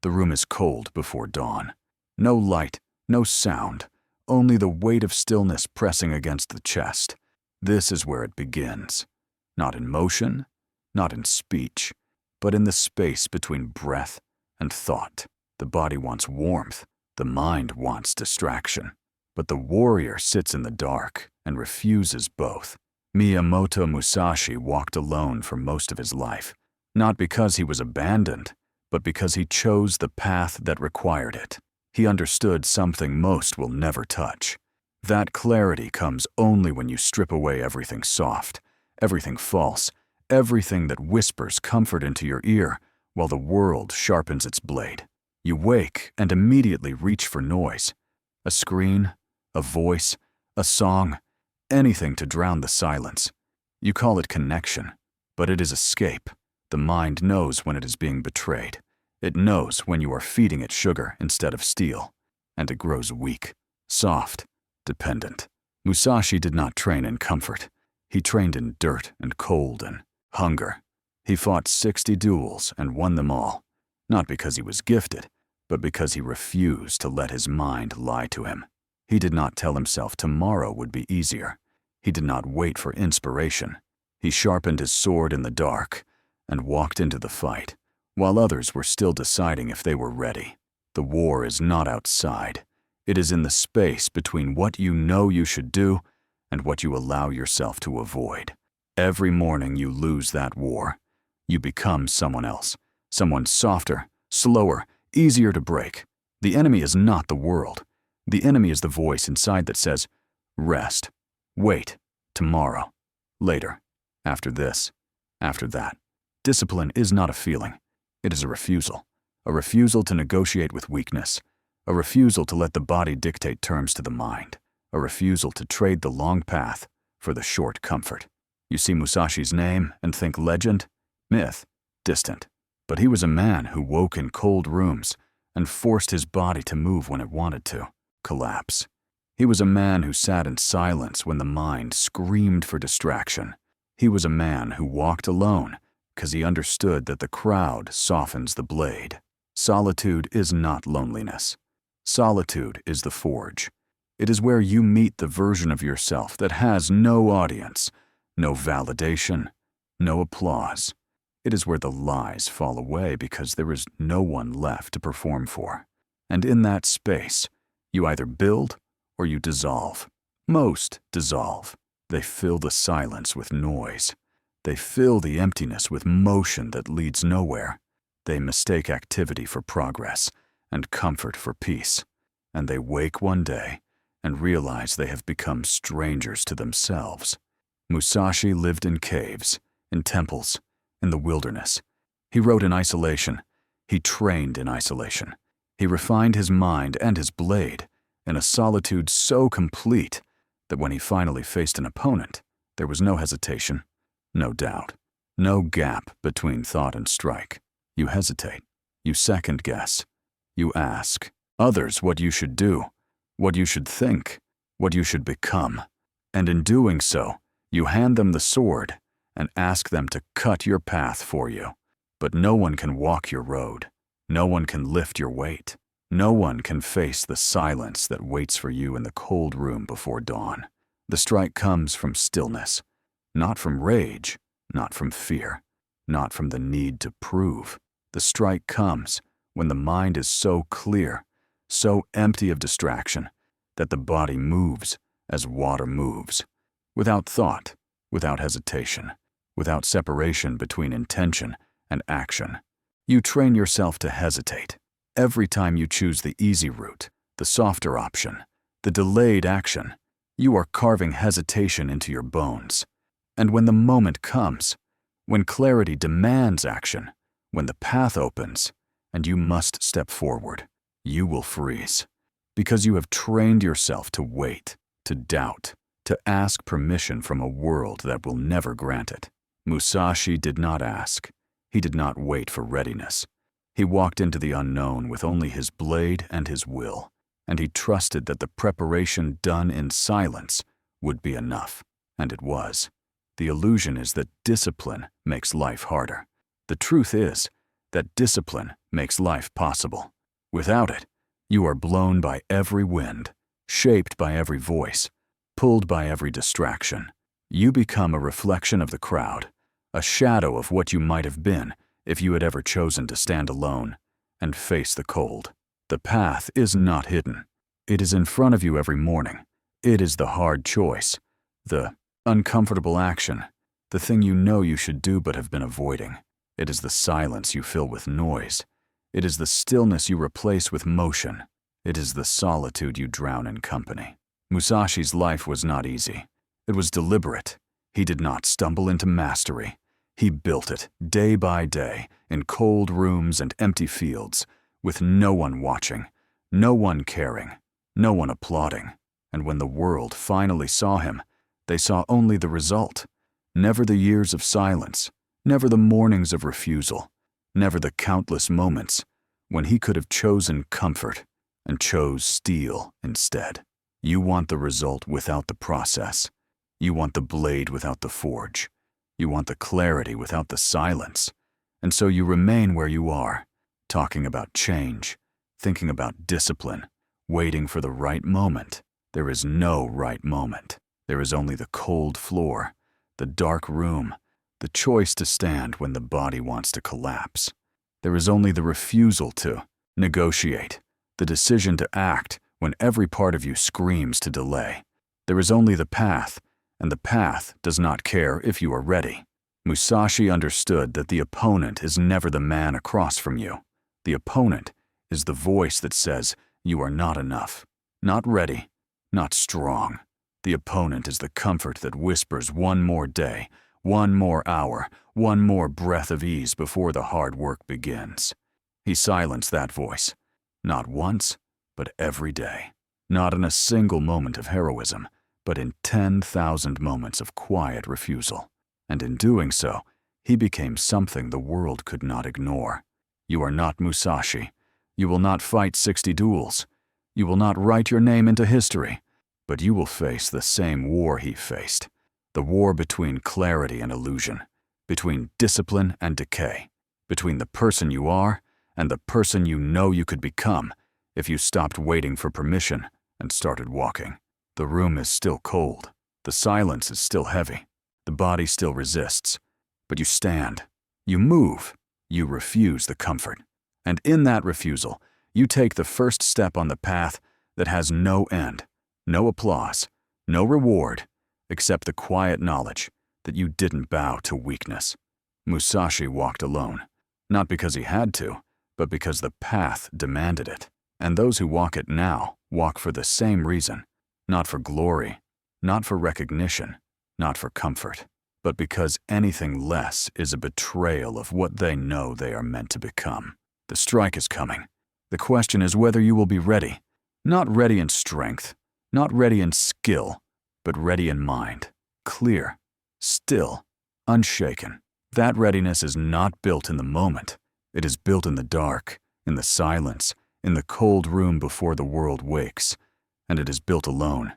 The room is cold before dawn. No light, no sound, only the weight of stillness pressing against the chest. This is where it begins. Not in motion, not in speech, but in the space between breath and thought. The body wants warmth, the mind wants distraction. But the warrior sits in the dark and refuses both. Miyamoto Musashi walked alone for most of his life, not because he was abandoned, but because he chose the path that required it. He understood something most will never touch. That clarity comes only when you strip away everything soft, everything false, everything that whispers comfort into your ear while the world sharpens its blade. You wake and immediately reach for noise. A screen, a voice, a song, anything to drown the silence. You call it connection, but it is escape. The mind knows when it is being betrayed. It knows when you are feeding it sugar instead of steel, and it grows weak, soft, dependent. Musashi did not train in comfort. He trained in dirt and cold and hunger. He fought 60 duels and won them all, not because he was gifted, but because he refused to let his mind lie to him. He did not tell himself tomorrow would be easier. He did not wait for inspiration. He sharpened his sword in the dark and walked into the fight, while others were still deciding if they were ready. The war is not outside. It is in the space between what you know you should do and what you allow yourself to avoid. Every morning you lose that war. You become someone else, someone softer, slower, easier to break. The enemy is not the world. The enemy is the voice inside that says, rest, wait, tomorrow, later, after this, after that. Discipline is not a feeling. It is a refusal to negotiate with weakness, a refusal to let the body dictate terms to the mind, a refusal to trade the long path for the short comfort. You see Musashi's name and think legend, myth, distant. But he was a man who woke in cold rooms and forced his body to move when it wanted to, collapse. He was a man who sat in silence when the mind screamed for distraction. He was a man who walked alone because he understood that the crowd softens the blade. Solitude is not loneliness. Solitude is the forge. It is where you meet the version of yourself that has no audience, no validation, no applause. It is where the lies fall away because there is no one left to perform for. And in that space, you either build or you dissolve. Most dissolve. They fill the silence with noise. They fill the emptiness with motion that leads nowhere. They mistake activity for progress and comfort for peace. And they wake one day and realize they have become strangers to themselves. Musashi lived in caves, in temples, in the wilderness. He wrote in isolation. He trained in isolation. He refined his mind and his blade in a solitude so complete that when he finally faced an opponent, there was no hesitation, no doubt, no gap between thought and strike. You hesitate. You second-guess. You ask others what you should do, what you should think, what you should become. And in doing so, you hand them the sword and ask them to cut your path for you. But no one can walk your road. No one can lift your weight. No one can face the silence that waits for you in the cold room before dawn. The strike comes from stillness, not from rage, not from fear, not from the need to prove. The strike comes when the mind is so clear, so empty of distraction, that the body moves as water moves, without thought, without hesitation, without separation between intention and action. You train yourself to hesitate. Every time you choose the easy route, the softer option, the delayed action, you are carving hesitation into your bones. And when the moment comes, when clarity demands action, when the path opens, and you must step forward, you will freeze. Because you have trained yourself to wait, to doubt, to ask permission from a world that will never grant it. Musashi did not ask. He did not wait for readiness. He walked into the unknown with only his blade and his will, and he trusted that the preparation done in silence would be enough, and it was. The illusion is that discipline makes life harder. The truth is that discipline makes life possible. Without it, you are blown by every wind, shaped by every voice, pulled by every distraction. You become a reflection of the crowd, a shadow of what you might have been if you had ever chosen to stand alone and face the cold. The path is not hidden. It is in front of you every morning. It is the hard choice, the uncomfortable action, the thing you know you should do but have been avoiding. It is the silence you fill with noise. It is the stillness you replace with motion. It is the solitude you drown in company. Musashi's life was not easy. It was deliberate. He did not stumble into mastery. He built it, day by day, in cold rooms and empty fields, with no one watching, no one caring, no one applauding. And when the world finally saw him, they saw only the result. Never the years of silence, never the mornings of refusal, never the countless moments when he could have chosen comfort and chose steel instead. You want the result without the process. You want the blade without the forge. You want the clarity without the silence. And so you remain where you are, talking about change, thinking about discipline, waiting for the right moment. There is no right moment. There is only the cold floor, the dark room, the choice to stand when the body wants to collapse. There is only the refusal to negotiate, the decision to act when every part of you screams to delay. There is only the path, and the path does not care if you are ready. Musashi understood that the opponent is never the man across from you. The opponent is the voice that says you are not enough, not ready, not strong. The opponent is the comfort that whispers one more day, one more hour, one more breath of ease before the hard work begins. He silenced that voice, not once, but every day. Not in a single moment of heroism, but in 10,000 moments of quiet refusal. And in doing so, he became something the world could not ignore. You are not Musashi. You will not fight 60 duels. You will not write your name into history. But you will face the same war he faced. The war between clarity and illusion, between discipline and decay, between the person you are and the person you know you could become if you stopped waiting for permission and started walking. The room is still cold. The silence is still heavy. The body still resists. But you stand. You move. You refuse the comfort. And in that refusal, you take the first step on the path that has no end, no applause, no reward, except the quiet knowledge that you didn't bow to weakness. Musashi walked alone, not because he had to, but because the path demanded it. And those who walk it now walk for the same reason, not for glory, not for recognition, not for comfort, but because anything less is a betrayal of what they know they are meant to become. The strike is coming. The question is whether you will be ready, not ready in strength, not ready in skill, but ready in mind, clear, still, unshaken. That readiness is not built in the moment. It is built in the dark, in the silence, in the cold room before the world wakes, and it is built alone,